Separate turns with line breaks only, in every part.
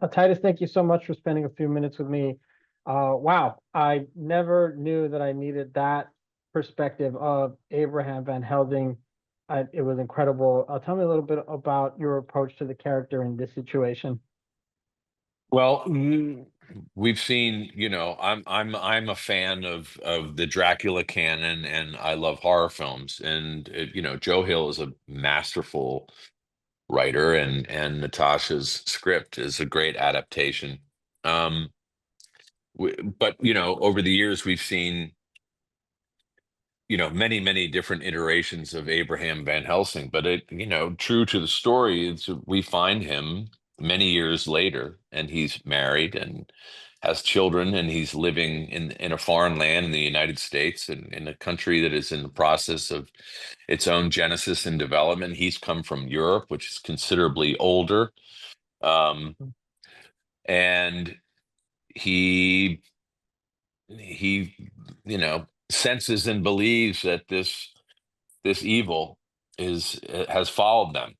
Titus, thank you so much for spending a few minutes with me. Wow, I never knew that I needed that perspective of Abraham Van Helsing. It was incredible. Tell me a little bit about your approach to the character in this situation.
Well, we've seen, I'm a fan of the Dracula canon, and I love horror films. And Joe Hill is a masterful writer, and Natasha's script is a great adaptation. Um, but over the years we've seen many different iterations of Abraham Van Helsing, but true to the story, we find him many years later, and he's married and has children, and he's living in a foreign land in the United States, and in a country that is in the process of its own genesis and development. He's come from Europe, which is considerably older, um, and he he senses and believes that this evil is has followed them.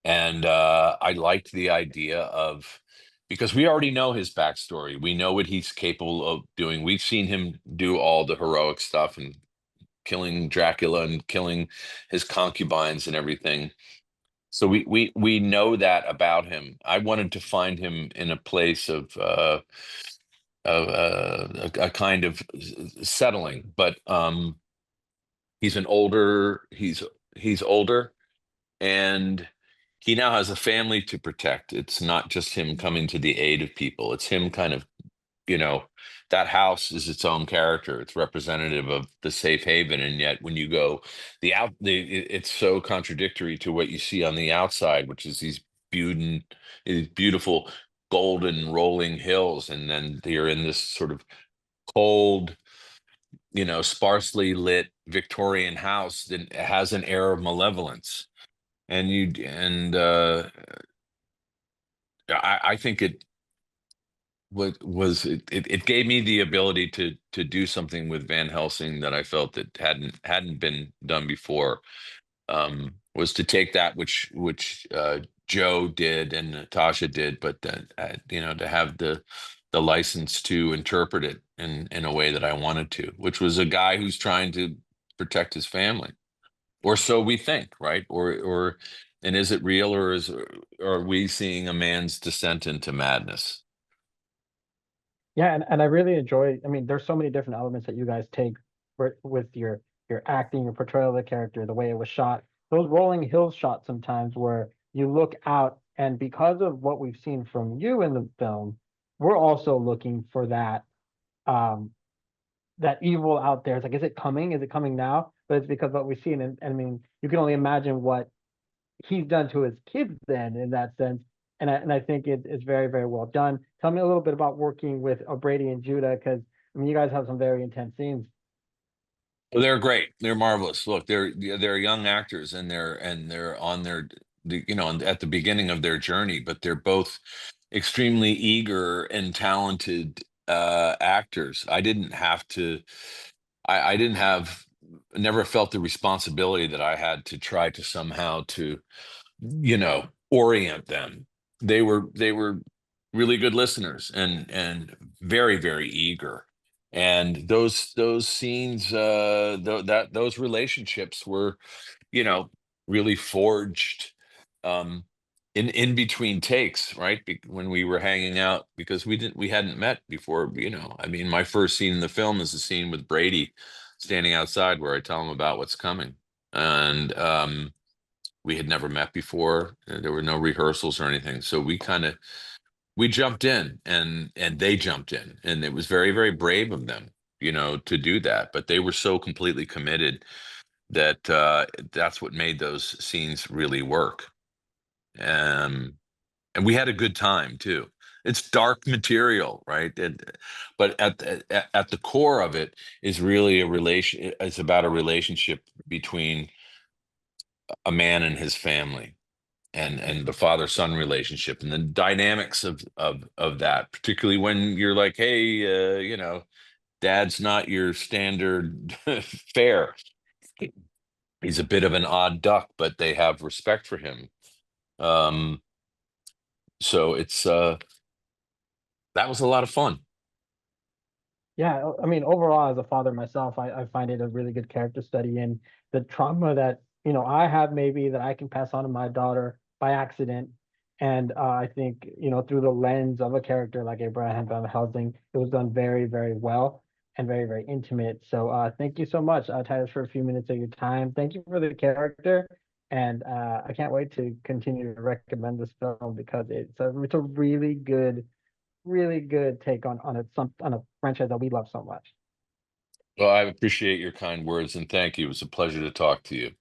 And I liked the idea of, because we already know his backstory, we know what he's capable of doing. We've seen him do all the heroic stuff and killing Dracula and killing his concubines and everything. So we know that about him. I wanted to find him in a place of a kind of settling, but he's older, and he now has a family to protect. It's not just him coming to the aid of people. It's him kind of, you know, that house is its own character. It's representative of the safe haven, and yet when you go it's so contradictory to what you see on the outside, which is these beautiful golden rolling hills, and then you're in this sort of cold, sparsely lit Victorian house that has an air of malevolence. And I think it gave me the ability to do something with Van Helsing that I felt that hadn't been done before. Was to take that which Joe did and Natasha did, but to have the license to interpret it in a way that I wanted to, which was a guy who's trying to protect his family, or so we think, right? And is it real, or are we seeing a man's descent into madness?
Yeah, and I really enjoy. I mean, there's so many different elements that you guys take with your acting, your portrayal of the character, the way it was shot. Those rolling hills shots sometimes where you look out, and because of what we've seen from you in the film, we're also looking for um that evil out there. It's like, is it coming? Is it coming now? But it's because of what we've seen, and I mean, you can only imagine what he's done to his kids then in that sense. And I think it's very, very well done. Tell me a little bit about working with O'Brady and Judah, because I mean you guys have some very intense scenes.
Well, they're great. They're marvelous. Look, they're young actors, and they're on at the beginning of their journey, but they're both extremely eager and talented actors. I didn't have never felt the responsibility that I had to try to somehow to orient them. They were really good listeners, and very, very eager. And those scenes, those relationships were, you know, really forged um, in between takes, right? When we were hanging out, because we hadn't met before. I mean, my first scene in the film is a scene with Brady standing outside where I tell him about what's coming, and we had never met before. There were no rehearsals or anything, so we jumped in, and they jumped in, and it was very, very brave of them, to do that. But they were so completely committed that that's what made those scenes really work. Um, and we had a good time too. It's dark material, right? But at the core of it is really a relation. It's about a relationship between a man and his family, and the father son relationship, and the dynamics of that, particularly when you're like, hey, dad's not your standard fare. He's a bit of an odd duck, but they have respect for him. um So it's that was a lot of fun.
Yeah, I mean, overall, as a father myself, I find it a really good character study, and the trauma that, I have maybe that I can pass on to my daughter by accident. And I think, through the lens of a character like Abraham Van Helsing, it was done very, very well and very, very intimate. So thank you so much, Titus, for a few minutes of your time. Thank you for the character. And I can't wait to continue to recommend this film because it's a really good take on a franchise that we love so much.
Well, I appreciate your kind words and thank you. It was a pleasure to talk to you.